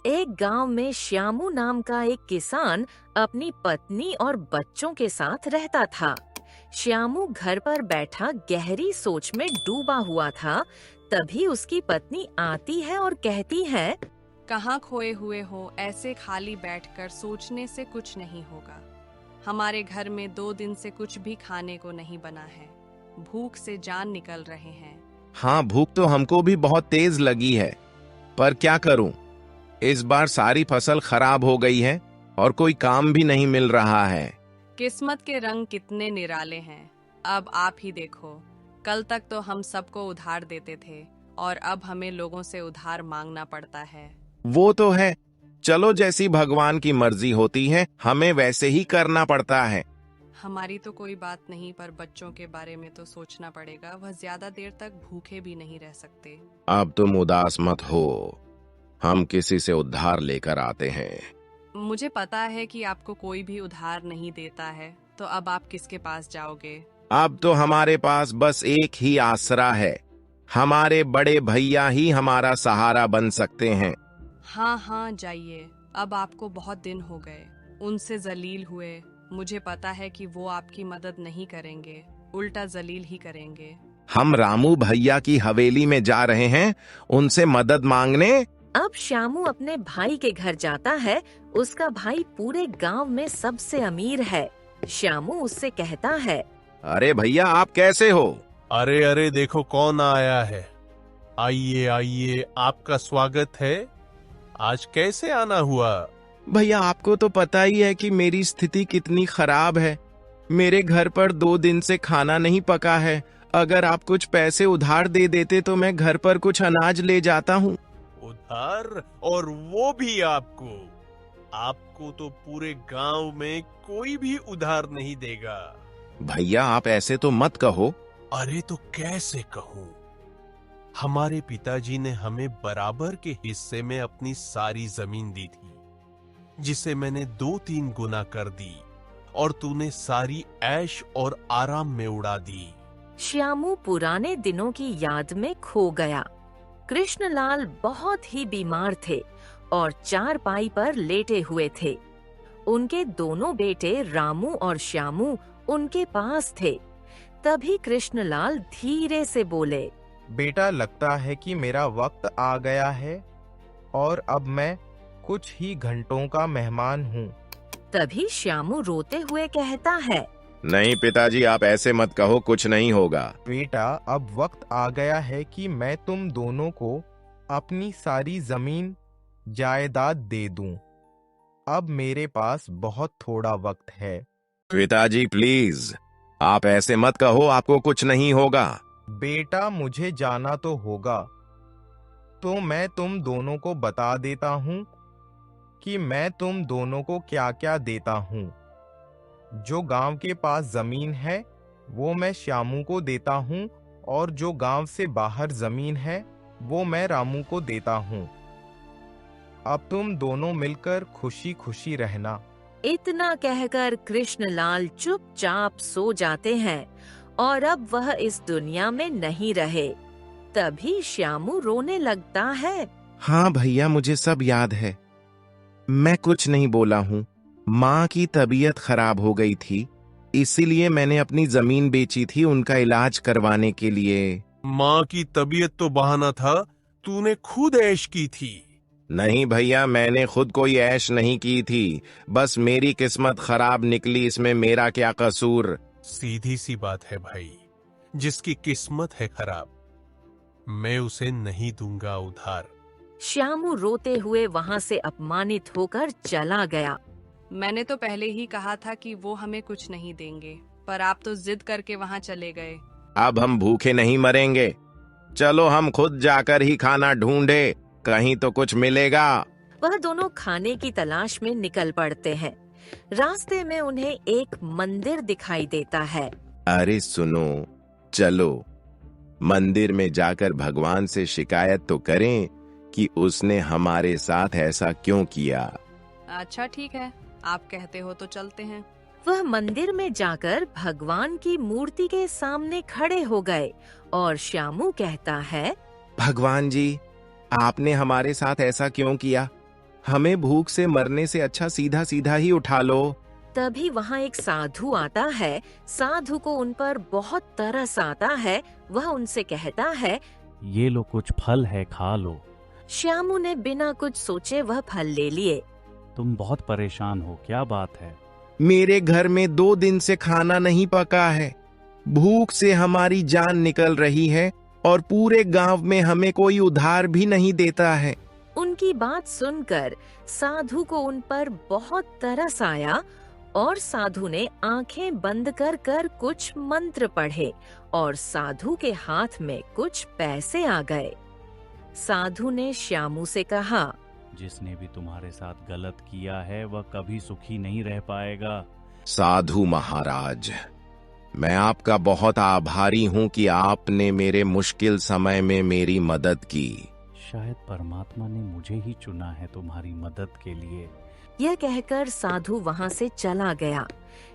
एक गांव में श्यामू नाम का एक किसान अपनी पत्नी और बच्चों के साथ रहता था। श्यामू घर पर बैठा गहरी सोच में डूबा हुआ था। तभी उसकी पत्नी आती है और कहती है, कहाँ खोए हुए हो? ऐसे खाली बैठकर सोचने से कुछ नहीं होगा। हमारे घर में 2 दिन से कुछ भी खाने को नहीं बना है। भूख से जान निकल रहे हैं। हाँ, भूख तो हमको भी बहुत तेज लगी है, पर क्या करूं? इस बार सारी फसल खराब हो गई है और कोई काम भी नहीं मिल रहा है। किस्मत के रंग कितने निराले हैं। अब आप ही देखो, कल तक तो हम सबको उधार देते थे और अब हमें लोगों से उधार मांगना पड़ता है। वो तो है, चलो जैसी भगवान की मर्जी होती है हमें वैसे ही करना पड़ता है। हमारी तो कोई बात नहीं, पर बच्चों के बारे में तो सोचना पड़ेगा। वह ज्यादा देर तक भूखे भी नहीं रह सकते। अब तुम उदास मत हो, हम किसी से उधार लेकर आते हैं। मुझे पता है कि आपको कोई भी उधार नहीं देता है, तो अब आप किसके पास जाओगे? अब तो हमारे पास बस एक ही आसरा है, हमारे बड़े भैया ही हमारा सहारा बन सकते हैं। हाँ हाँ, जाइए। अब आपको बहुत दिन हो गए उनसे जलील हुए। मुझे पता है कि वो आपकी मदद नहीं करेंगे, उल्टा जलील ही करेंगे। हम रामू भैया की हवेली में जा रहे हैं उनसे मदद मांगने। अब श्यामू अपने भाई के घर जाता है। उसका भाई पूरे गांव में सबसे अमीर है। श्यामू उससे कहता है, अरे भैया, आप कैसे हो? अरे अरे, देखो कौन आया है। आइए आइए, आपका स्वागत है। आज कैसे आना हुआ? भैया, आपको तो पता ही है कि मेरी स्थिति कितनी खराब है। मेरे घर पर 2 दिन से खाना नहीं पका है। अगर आप कुछ पैसे उधार दे देते तो मैं घर पर कुछ अनाज ले जाता हूँ। उधार? और वो भी आपको? आपको तो पूरे गांव में कोई भी उधार नहीं देगा। भैया, आप ऐसे तो मत कहो। अरे तो कैसे कहूँ? हमारे पिताजी ने हमें बराबर के हिस्से में अपनी सारी जमीन दी थी, जिसे मैंने 2-3 गुना कर दी, और तूने सारी ऐश और आराम में उड़ा दी। श्यामू पुराने दिनों की याद में खो गया। कृष्णलाल बहुत ही बीमार थे और चारपाई पर लेटे हुए थे। उनके दोनों बेटे रामू और श्यामू उनके पास थे। तभी कृष्णलाल धीरे से बोले, बेटा, लगता है कि मेरा वक्त आ गया है और अब मैं कुछ ही घंटों का मेहमान हूँ। तभी श्यामू रोते हुए कहता है, नहीं पिताजी, आप ऐसे मत कहो, कुछ नहीं होगा। बेटा, अब वक्त आ गया है कि मैं तुम दोनों को अपनी सारी जमीन जायदाद दे दूं। अब मेरे पास बहुत थोड़ा वक्त है। पिताजी प्लीज, आप ऐसे मत कहो, आपको कुछ नहीं होगा। बेटा, मुझे जाना तो होगा, तो मैं तुम दोनों को बता देता हूँ कि मैं तुम दोनों को क्या क्या देता हूँ। जो गांव के पास जमीन है वो मैं श्यामू को देता हूँ, और जो गांव से बाहर जमीन है वो मैं रामू को देता हूँ। अब तुम दोनों मिलकर खुशी खुशी रहना। इतना कहकर कृष्णलाल चुपचाप सो जाते हैं और अब वह इस दुनिया में नहीं रहे। तभी श्यामू रोने लगता है। हाँ भैया, मुझे सब याद है। मैं कुछ नहीं बोला हूँ। माँ की तबीयत खराब हो गई थी, इसीलिए मैंने अपनी जमीन बेची थी उनका इलाज करवाने के लिए। माँ की तबीयत तो बहाना था, तूने खुद ऐश की थी। नहीं भैया, मैंने खुद कोई ऐश नहीं की थी, बस मेरी किस्मत खराब निकली, इसमें मेरा क्या कसूर। सीधी सी बात है भाई, जिसकी किस्मत है खराब, मैं उसे नहीं दूंगा उधार। श्यामू रोते हुए वहाँ से अपमानित होकर चला गया। मैंने तो पहले ही कहा था कि वो हमें कुछ नहीं देंगे, पर आप तो जिद करके वहाँ चले गए। अब हम भूखे नहीं मरेंगे, चलो हम खुद जाकर ही खाना ढूंढे, कहीं तो कुछ मिलेगा। वह दोनों खाने की तलाश में निकल पड़ते हैं। रास्ते में उन्हें एक मंदिर दिखाई देता है। अरे सुनो, चलो मंदिर में जाकर भगवान से शिकायत तो करें कि उसने हमारे साथ ऐसा क्यों किया। अच्छा ठीक है, आप कहते हो तो चलते हैं। वह मंदिर में जाकर भगवान की मूर्ति के सामने खड़े हो गए और श्यामू कहता है, भगवान जी, आपने हमारे साथ ऐसा क्यों किया? हमें भूख से मरने से अच्छा सीधा सीधा ही उठा लो। तभी वहाँ एक साधु आता है। साधु को उन पर बहुत तरस आता है। वह उनसे कहता है, ये लो कुछ फल है, खा लो। श्यामू ने बिना कुछ सोचे वह फल ले लिए। तुम बहुत परेशान हो, क्या बात है? मेरे घर में 2 दिन से खाना नहीं पका है। भूख से हमारी जान निकल रही है और पूरे गांव में हमें कोई उधार भी नहीं देता है। उनकी बात सुनकर साधु को उन पर बहुत तरस आया और साधु ने आंखें बंद कर कर कुछ मंत्र पढ़े और साधु के हाथ में कुछ पैसे आ गए। साधु ने श्यामू से कहा, जिसने भी तुम्हारे साथ गलत किया है वह कभी सुखी नहीं रह पाएगा। साधु महाराज, मैं आपका बहुत आभारी हूँ कि आपने मेरे मुश्किल समय में मेरी मदद की। शायद परमात्मा ने मुझे ही चुना है तुम्हारी मदद के लिए। यह कहकर साधु वहाँ से चला गया।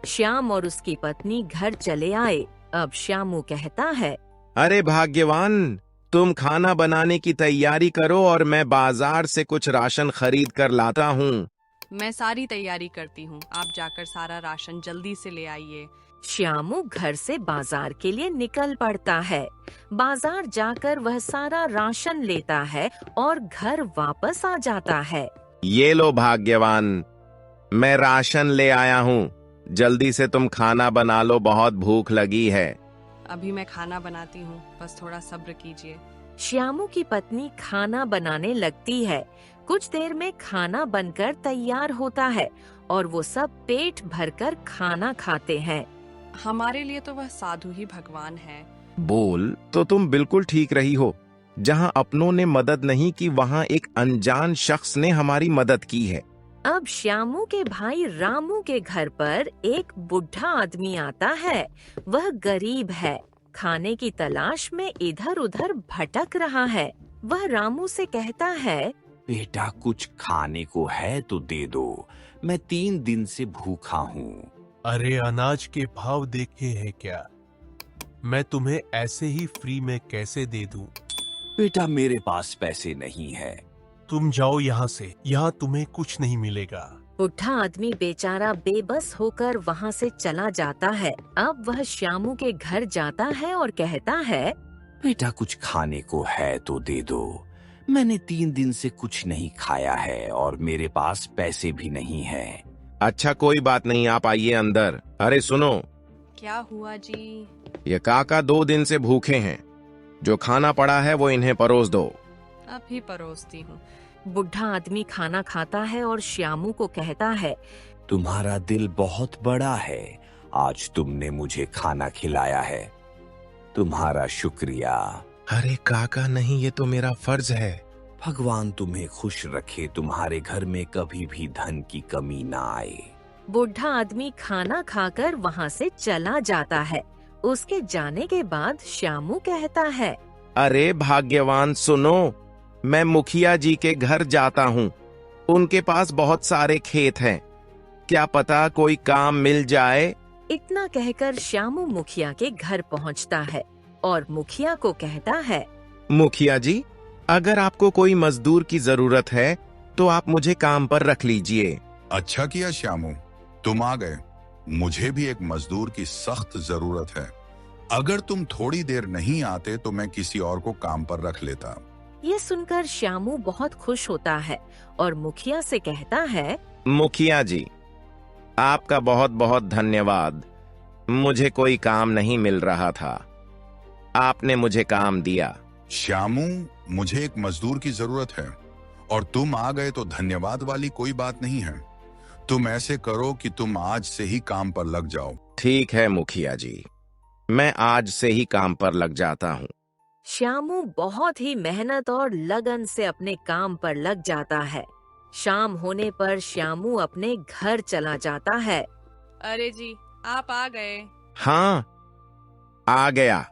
श्याम और उसकी पत्नी घर चले आए। अब श्यामू कहता है, अरे भाग्यवान, तुम खाना बनाने की तैयारी करो और मैं बाजार से कुछ राशन खरीद कर लाता हूँ। मैं सारी तैयारी करती हूँ, आप जाकर सारा राशन जल्दी से ले आइए। श्यामू घर से बाजार के लिए निकल पड़ता है। बाजार जाकर वह सारा राशन लेता है और घर वापस आ जाता है। ये लो भाग्यवान, मैं राशन ले आया हूँ। जल्दी से तुम खाना बना लो, बहुत भूख लगी है। अभी मैं खाना बनाती हूँ, बस थोड़ा सब्र कीजिए। श्यामू की पत्नी खाना बनाने लगती है। कुछ देर में खाना बनकर तैयार होता है और वो सब पेट भरकर खाना खाते हैं। हमारे लिए तो वह साधु ही भगवान है। बोल तो तुम बिल्कुल ठीक रही हो। जहाँ अपनों ने मदद नहीं की, वहाँ एक अनजान शख्स ने हमारी मदद की है। अब श्यामू के भाई रामू के घर पर एक बुढ़ा आदमी आता है। वह गरीब है, खाने की तलाश में इधर उधर भटक रहा है। वह रामू से कहता है, बेटा कुछ खाने को है तो दे दो, मैं 3 दिन से भूखा हूँ। अरे अनाज के भाव देखे हैं क्या? मैं तुम्हें ऐसे ही फ्री में कैसे दे दूं? बेटा मेरे पास पैसे नहीं है। तुम जाओ यहाँ से, यहाँ तुम्हें कुछ नहीं मिलेगा। बुढ़ा आदमी बेचारा बेबस होकर वहाँ से चला जाता है। अब वह श्यामू के घर जाता है और कहता है, बेटा कुछ खाने को है तो दे दो, मैंने 3 दिन से कुछ नहीं खाया है और मेरे पास पैसे भी नहीं है। अच्छा कोई बात नहीं, आप आइए अंदर। अरे सुनो, क्या हुआ जी? ये काका 2 दिन से भूखे हैं। जो खाना पड़ा है वो इन्हें परोस दो। अभी परोसती हूँ। बुढ़ा आदमी खाना खाता है और श्यामू को कहता है, तुम्हारा दिल बहुत बड़ा है, आज तुमने मुझे खाना खिलाया है, तुम्हारा शुक्रिया। अरे काका नहीं, ये तो मेरा फर्ज है। भगवान तुम्हें खुश रखे, तुम्हारे घर में कभी भी धन की कमी ना आए। बुढ़ा आदमी खाना खाकर वहाँ से चला जाता है। उसके जाने के बाद श्यामू कहता है, अरे भाग्यवान सुनो, मैं मुखिया जी के घर जाता हूँ। उनके पास बहुत सारे खेत हैं, क्या पता कोई काम मिल जाए। इतना कहकर श्यामू मुखिया के घर पहुँचता है और मुखिया को कहता है, मुखिया जी, अगर आपको कोई मजदूर की जरूरत है तो आप मुझे काम पर रख लीजिए। अच्छा किया श्यामू, तुम आ गए। मुझे भी एक मजदूर की सख्त जरूरत है। अगर तुम थोड़ी देर नहीं आते तो मैं किसी और को काम पर रख लेता। ये सुनकर श्यामू बहुत खुश होता है और मुखिया से कहता है, मुखिया जी, आपका बहुत बहुत धन्यवाद। मुझे कोई काम नहीं मिल रहा था, आपने मुझे काम दिया। श्यामू, मुझे एक मजदूर की जरूरत है और तुम आ गए तो धन्यवाद वाली कोई बात नहीं है। तुम ऐसे करो कि तुम आज से ही काम पर लग जाओ। ठीक है मुखिया जी, मैं आज से ही काम पर लग जाता हूँ। श्यामू बहुत ही मेहनत और लगन से अपने काम पर लग जाता है। शाम होने पर श्यामू अपने घर चला जाता है। अरे जी, आप आ गए। हाँ, आ गया।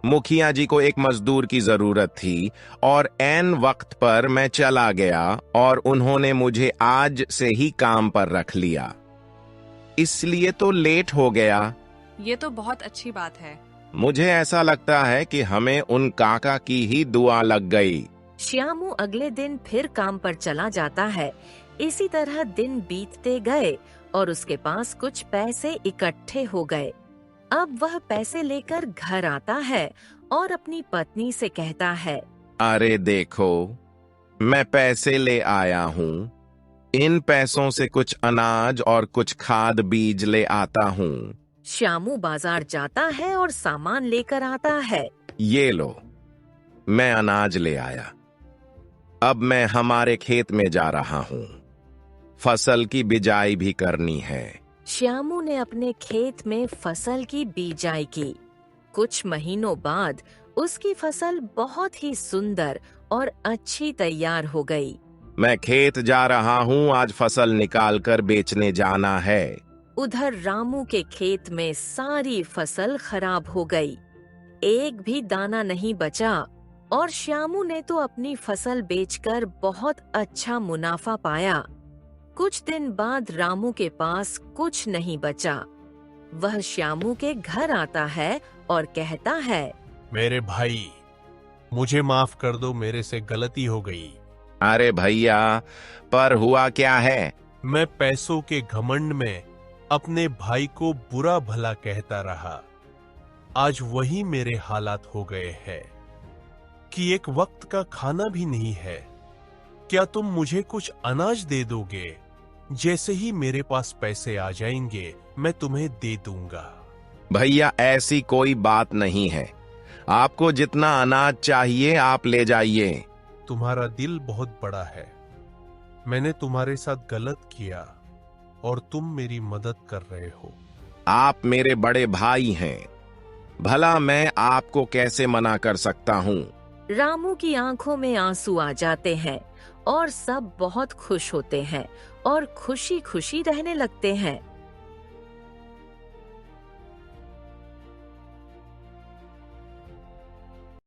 मुखिया जी को एक मजदूर की जरूरत थी और ऐन वक्त पर मैं चला गया और उन्होंने मुझे आज से ही काम पर रख लिया, इसलिए तो लेट हो गया। ये तो बहुत अच्छी बात है। मुझे ऐसा लगता है कि हमें उन काका की ही दुआ लग गई। श्यामू अगले दिन फिर काम पर चला जाता है। इसी तरह दिन बीतते गए और उसके पास कुछ पैसे इकट्ठे हो गए। अब वह पैसे लेकर घर आता है और अपनी पत्नी से कहता है, अरे देखो, मैं पैसे ले आया हूँ। इन पैसों से कुछ अनाज और कुछ खाद बीज ले आता हूँ। श्यामू बाजार जाता है और सामान लेकर आता है। ये लो, मैं अनाज ले आया। अब मैं हमारे खेत में जा रहा हूँ। फसल की बिजाई भी करनी है। श्यामू ने अपने खेत में फसल की बिजाई की। कुछ महीनों बाद उसकी फसल बहुत ही सुंदर और अच्छी तैयार हो गई। मैं खेत जा रहा हूँ, आज फसल निकाल कर बेचने जाना है। उधर रामू के खेत में सारी फसल खराब हो गई। एक भी दाना नहीं बचा और श्यामू ने तो अपनी फसल बेचकर बहुत अच्छा मुनाफा पाया। कुछ दिन बाद रामू के पास कुछ नहीं बचा। वह श्यामू के घर आता है और कहता है, मेरे भाई, मुझे माफ कर दो, मेरे से गलती हो गई। अरे भैया, पर हुआ क्या है? मैं पैसों के घमंड में अपने भाई को बुरा भला कहता रहा। आज वही मेरे हालात हो गए हैं कि एक वक्त का खाना भी नहीं है। क्या तुम मुझे कुछ अनाज दे दोगे? जैसे ही मेरे पास पैसे आ जाएंगे मैं तुम्हें दे दूंगा। भैया, ऐसी कोई बात नहीं है। आपको जितना अनाज चाहिए आप ले जाइए। तुम्हारा दिल बहुत बड़ा है। मैंने तुम्हारे साथ गलत किया और तुम मेरी मदद कर रहे हो। आप मेरे बड़े भाई हैं, भला मैं आपको कैसे मना कर सकता हूँ? रामू की आंखों में आंसू आ जाते हैं और सब बहुत खुश होते हैं और खुशी खुशी रहने लगते हैं।